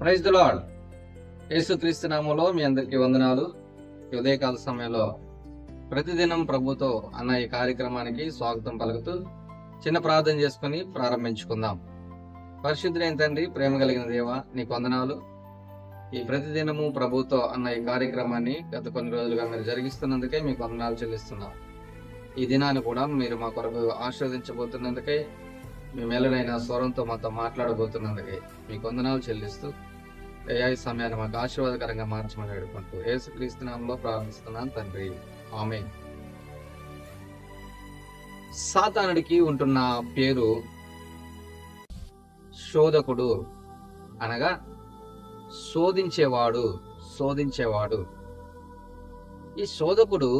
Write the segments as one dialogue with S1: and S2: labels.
S1: Praise the lord. యేసుక్రీస్తు నామములో మీ అందరికీ వందనాలు. ఈ ఉదయకాల సమయంలో ప్రతిదినం ప్రభుతో అన్న ఈ కార్యక్రమానికి స్వాగతం పలుకుతూ చిన్న ప్రార్థన చేసుకుని ప్రారంభించుకుందాం. పరిశుద్ధుడైన తండ్రి, ప్రేమ కలిగిన దేవ, నీకు వందనాలు. ఈ ప్రతిదినము ప్రభుతో అన్న ఈ కార్యక్రమాన్ని గత కొన్ని రోజులుగా మీరు జరిగిస్తున్నందుకే మీకు వందనాలు చెల్లిస్తున్నాం. ఈ దినాన్ని కూడా మీరు మా కొరకు ఆశీర్వదించబోతున్నందుకే, మీ మేలునైన స్వరంతో మాతో మాట్లాడబోతున్నందుకే మీకు వందనాలు చెల్లిస్తూ ఈ సమయాన్ని మాకు ఆశీర్వాదకరంగా మార్చమని వేడుకుంటూ యేసుక్రీస్తు నామములో ప్రార్థిస్తున్నాను తండ్రి, ఆమేన్. సాతానుడికి ఉంటున్న పేరు శోధకుడు, అనగా శోధించేవాడు. ఈ శోధకుడు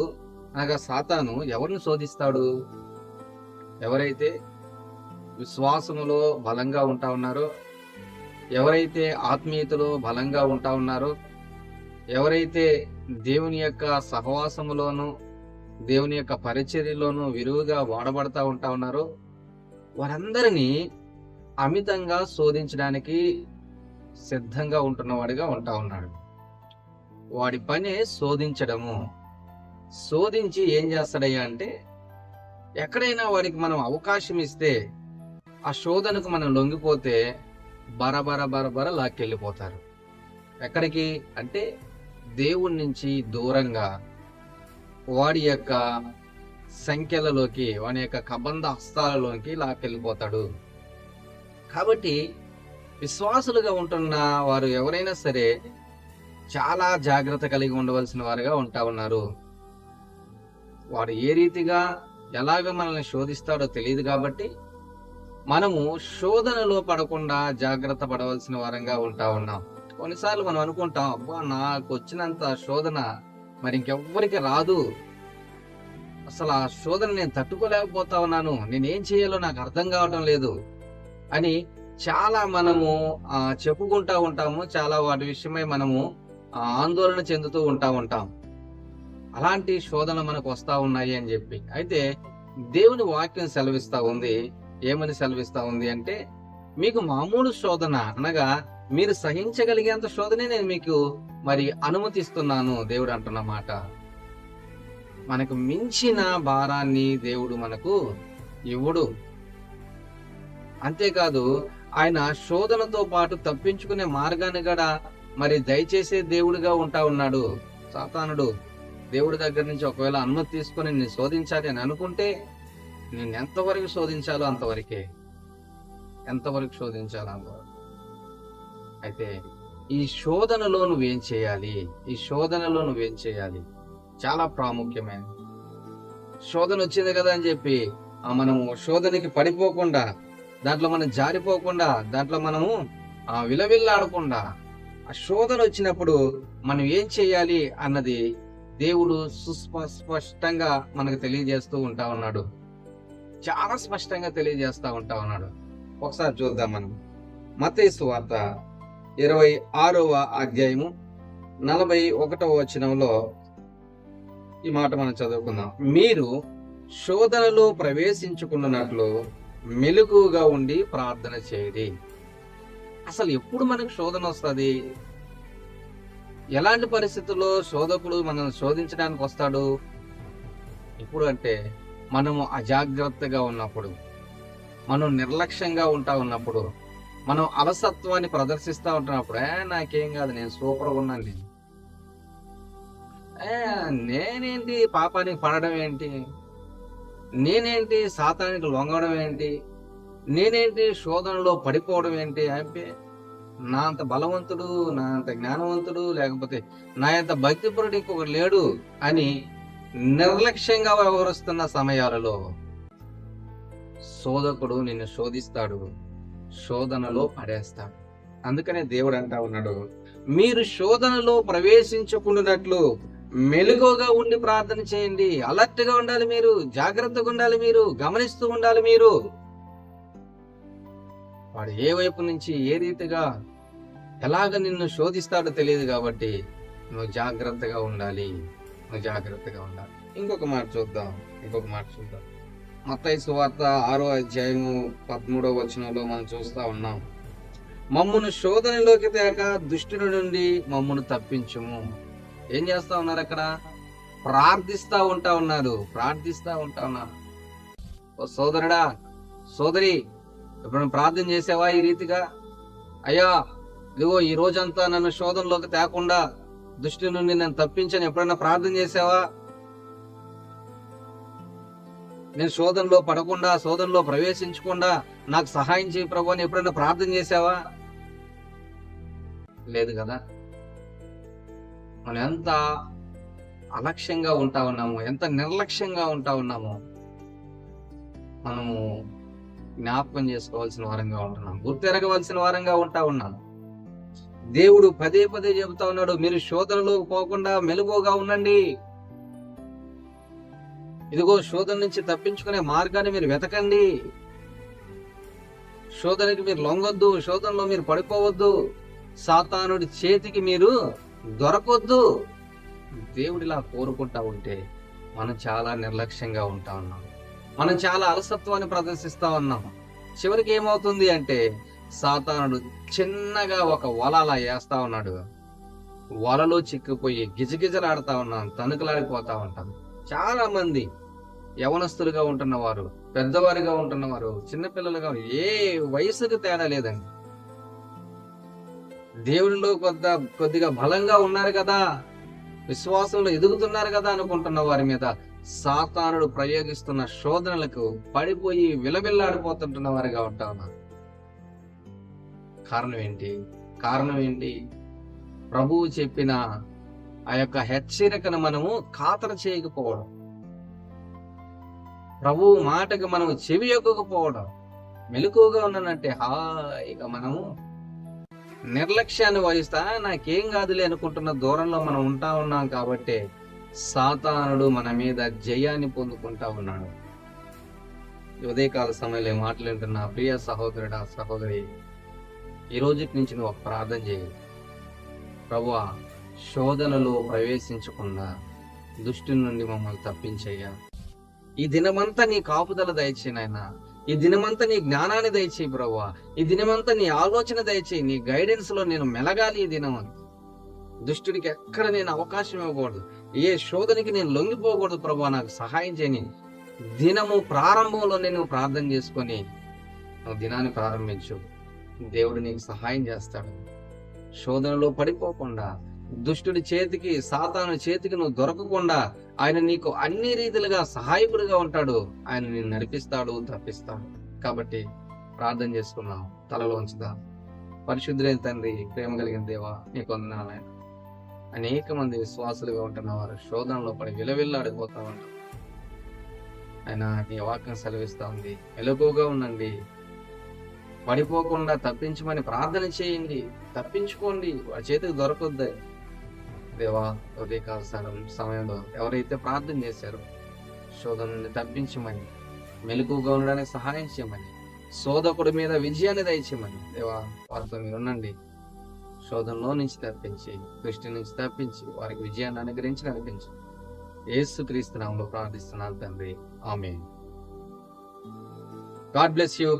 S1: అనగా సాతాను ఎవరిని శోధిస్తాడు? ఎవరైతే విశ్వాసములో బలంగా ఉంటా ఉన్నారో, ఎవరైతే ఆత్మీయతలో బలంగా ఉంటా ఉన్నారో, ఎవరైతే దేవుని యొక్క సహవాసములోను దేవుని యొక్క పరిచర్యలోను విరివిగా వాడబడతా ఉంటా ఉన్నారో, వారందరినీ అమితంగా శోధించడానికి సిద్ధంగా ఉంటున్నవాడిగా ఉంటా ఉన్నాడు. వాడి పనే శోధించడము. శోధించి ఏం చేస్తాడయ్యా అంటే, ఎక్కడైనా వాడికి మనం అవకాశం ఇస్తే, ఆ శోధనకు మనం లొంగిపోతే బరబర లాక్కెళ్ళిపోతారు. ఎక్కడికి అంటే దేవుడి నుంచి దూరంగా, వాడి యొక్క సంఖ్యలలోకి, వాడి యొక్క కబంధ హస్తాలలోకి లాక్కెళ్ళిపోతాడు. కాబట్టి విశ్వాసులుగా ఉంటున్న వారు ఎవరైనా సరే చాలా జాగ్రత్త కలిగి ఉండవలసిన వారుగా ఉంటా ఉన్నారు. వాడు ఏ రీతిగా ఎలాగ మనల్ని శోధిస్తాడో తెలియదు కాబట్టి మనము శోధనలో పడకుండా జాగ్రత్త పడవలసిన వారంగా ఉంటా ఉన్నాం. కొన్నిసార్లు మనం అనుకుంటాం, అబ్బా నాకు వచ్చినంత శోధన మరి ఇంకెవ్వరికి రాదు, అసలు ఆ శోధన నేను తట్టుకోలేకపోతా ఉన్నాను, నేనేం చేయాలో నాకు అర్థం కావటం లేదు అని చాలా మనము చెప్పుకుంటా ఉంటాము. చాలా వాటి విషయమై మనము ఆందోళన చెందుతూ ఉంటాం. అలాంటి శోధన మనకు వస్తా ఉన్నాయి అని చెప్పి. అయితే దేవుని వాక్యం సెలవిస్తా ఉంది. ఏమని సెలవిస్తా ఉంది అంటే, మీకు మామూలు శోధన అనగా మీరు సహించగలిగేంత శోధనే నేను మీకు మరి అనుమతిస్తున్నాను దేవుడు అంటున్న మాట. మనకు మించిన భారాన్ని దేవుడు మనకు ఇవ్వడు. అంతేకాదు, ఆయన శోధనతో పాటు తప్పించుకునే మార్గాన్ని కూడా మరి దయచేసే దేవుడిగా ఉంటా ఉన్నాడు. సాతానుడు దేవుడి దగ్గర నుంచి ఒకవేళ అనుమతి తీసుకొని నేను శోధించాలి అని అనుకుంటే, నేను ఎంతవరకు శోధించాలో అంతవరకే. అయితే ఈ శోధనలో నువ్వేం చేయాలి? చాలా ప్రాముఖ్యమైన శోధన వచ్చింది కదా అని చెప్పి మనము శోధనకి పడిపోకుండా, దాంట్లో మనం జారిపోకుండా, దాంట్లో మనము విలవిల్లాడకుండా, ఆ శోధన వచ్చినప్పుడు మనం ఏం చేయాలి అన్నది దేవుడు స్పష్టంగా మనకు తెలియజేస్తూ ఉంటా ఉన్నాడు. చాలా స్పష్టంగా తెలియజేస్తా ఉంటా ఉన్నాడు. ఒకసారి చూద్దాం. మనం మత్తయి సువార్త 26వ అధ్యాయము 41వ వచనంలో ఈ మాట మనం చదువుకుందాం. మీరు శోధనలో ప్రవేశించుకున్నట్లు మెలకువగా ఉండి ప్రార్థన చేయండి. అసలు ఎప్పుడు మనకు శోధన వస్తుంది? ఎలాంటి పరిస్థితుల్లో శోధకుడు మనం శోధించడానికి వస్తాడు? ఎప్పుడు అంటే, మనము అజాగ్రత్తగా ఉన్నప్పుడు, మనం నిర్లక్ష్యంగా ఉంటా ఉన్నప్పుడు, మనం అలసత్వాన్ని ప్రదర్శిస్తూ ఉంటున్నప్పుడు, నాకేం కాదు, నేను సూపర్గా ఉన్నాను, నేనేంటి పాపానికి పడడం ఏంటి, నేనేంటి సాతానికి లొంగడం ఏంటి, నేనేంటి శోధనలో పడిపోవడం ఏంటి, అంటే నా అంత బలవంతుడు, నా అంత జ్ఞానవంతుడు, లేకపోతే నా అంత భక్తిపరుడు ఇంకొకరు లేడు అని నిర్లక్ష్యంగా వ్యవహరిస్తున్న సమయాలలో శోధకుడు నిన్ను శోధిస్తాడు, శోధనలో పడేస్తాడు. అందుకనే దేవుడు అంటా ఉన్నాడు, మీరు శోధనలో ప్రవేశించుకున్నట్లు మెలకువగా ఉండి ప్రార్థన చేయండి. అలర్ట్ గా ఉండాలి మీరు, జాగ్రత్తగా ఉండాలి మీరు, గమనిస్తూ ఉండాలి మీరు. వాడు ఏ వైపు నుంచి ఏ రీతిగా ఎలాగ నిన్ను శోధిస్తాడో తెలియదు కాబట్టి నువ్వు జాగ్రత్తగా ఉండాలి. ఇంకొక మాట చూద్దాం. మత్తయి సువార్త 6వ అధ్యాయము 13వ వచనంలో మనం చూస్తా ఉన్నాం. మమ్మును శోధనలోకి తేక దుష్టుని నుండి మమ్మును తప్పించుము. ఏం చేస్తా ఉన్నారు అక్కడ? ప్రార్థిస్తా ఉన్నారు. ఓ సోదరుడా, సోదరి, ఎప్పుడైనా ప్రార్థన చేసావా ఈ రీతిగా? అయ్యా, ఇదిగో ఈ రోజంతా నన్ను శోధనలోకి తేకుండా దుష్టి నుండి నన్ను తప్పించని ఎప్పుడైనా ప్రార్థన చేసావా? నేను శోధనలో పడకుండా, శోధనలో ప్రవేశించకుండా నాకు సహాయం చేయి ప్రభు అని ఎప్పుడైనా ప్రార్థన చేసావా? లేదు కదా. మనం ఎంత అలక్ష్యంగా ఉంటా ఉన్నాము, ఎంత నిర్లక్ష్యంగా ఉంటా ఉన్నాము, మనము జ్ఞాపకం చేసుకోవాల్సిన వారంగా ఉంటున్నాం, గుర్తెరగవలసిన వారంగా ఉంటా ఉన్నాం. దేవుడు పదే పదే చెబుతా ఉన్నాడు, మీరు శోధనలో పోకుండా మెలకువగా ఉండండి. ఇదిగో శోధన నుంచి తప్పించుకునే మార్గాన్ని మీరు వెతకండి. శోధనకి మీరు లొంగొద్దు, శోధనలో మీరు పడిపోవద్దు, సాతానుడి చేతికి మీరు దొరకొద్దు. దేవుడిలా కోరుకుంటా ఉంటే మనం చాలా నిర్లక్ష్యంగా ఉంటా ఉన్నాం, మనం చాలా అలసత్వాన్ని ప్రదర్శిస్తా ఉన్నాం. చివరికి ఏమవుతుంది అంటే సాతానుడు చిన్నగా ఒక వల అలా వేస్తా ఉన్నాడు, వలలో చిక్కుపోయి గిజగిజలాడుతా ఉన్నాం, తణుకులాడిపోతా ఉంటాం. చాలా మంది యవనస్తులుగా ఉంటున్నవారు, పెద్దవారిగా ఉంటున్నవారు, చిన్నపిల్లలుగా, ఏ వయసుకు తేడా లేదండి. దేవుడిలో కొద్దిగా బలంగా ఉన్నారు కదా, విశ్వాసంలో ఎదుగుతున్నారు కదా అనుకుంటున్న వారి మీద సాతానుడు ప్రయోగిస్తున్న శోధనలకు పడిపోయి విలవిల్లాడిపోతుంటున్న వారిగా ఉంటా ఉన్నారు. కారణం ఏంటి? ప్రభువు చెప్పిన ఆ యొక్క హెచ్చరికను మనము ఖాతరు చేయకపోవడం, ప్రభువు మాటకు మనము చెవి యొక్కకపోవడం, మెలకువగా ఉన్నానంటే హాయిగా మనము నిర్లక్ష్యాన్ని వహిస్తా నాకేం కాదులే అనుకుంటున్న దూరంలో మనం ఉంటా ఉన్నాం. కాబట్టి సాతానుడు మన మీద జయాన్ని పొందుకుంటా ఉన్నాడు. ఉదయకాల సమయంలో మాట్లాడుతున్న ప్రియ సహోదరుడా, సహోదరి, ఈ రోజు నుంచి నువ్వు ఒక ప్రార్థన చేయి. ప్రభువా, శోధనలో ప్రవేశించకుండా దుష్టుని నుండి మమ్మల్ని తప్పించయ్యా. ఈ దినమంతా నీ కాపుదల దయచేయి నాయనా. ఈ దినమంతా నీ జ్ఞానాన్ని దయచేయి ప్రభువా. ఈ దినమంతా నీ ఆలోచన దయచేయి. నీ గైడెన్స్ లో నేను మెలగాలి. ఈ దినం దుష్టుడికి ఎక్కడ నేను అవకాశం ఇవ్వకూడదు, ఏ శోధనకి నేను లొంగిపోకూడదు ప్రభువా, నాకు సహాయం చేయని. దినము ప్రారంభంలో నేను ప్రార్థన చేసుకొని నువ్వు దినాన్ని ప్రారంభించు. దేవుడు నీకు సహాయం చేస్తాడు. శోధనలో పడిపోకుండా, దుష్టుడి చేతికి, సాతాను చేతికి నువ్వు దొరకకుండా ఆయన నీకు అన్ని రీతిలుగా సహాయకుడిగా ఉంటాడు. ఆయన నిన్ను నడిపిస్తాడు, తప్పిస్తాడు. కాబట్టి ప్రార్థన చేసుకున్నాం, తలలో ఉంచుదాం. పరిశుద్ధులైన తండ్రి, ప్రేమ కలిగిన దేవా, నీకు వందనాలు ఆయన. అనేక మంది విశ్వాసులుగా ఉంటున్న వారు శోధనలో పడి విలవిల్లాడిపోతా ఉంటారు. ఆయన నీ వాక్యం సెలవిస్తా ఉంది, మెలకువగా ఉండండి, పడిపోకుండా తప్పించమని ప్రార్థన చేయండి, తప్పించుకోండి, వాడి చేతికి దొరకొద్దు. దేవా, ఉదయకాల సమయంలో ఎవరైతే ప్రార్థన చేశారో శోధన నుండి తప్పించమని, మెలకువగా ఉండడానికి సహాయం చేయమని, శోధకుడి మీద విజయాన్ని దయచేయమని దేవా, వారితో మీరు ఉండండి. శోధనలో నుంచి తప్పించి, దృష్టి నుంచి తప్పించి, వారికి విజయాన్ని అనుగ్రహించి నడిపించి, యేసుక్రీస్తు నామములో ప్రార్థిస్తున్నాను తండ్రి, ఆమేన్. God bless you.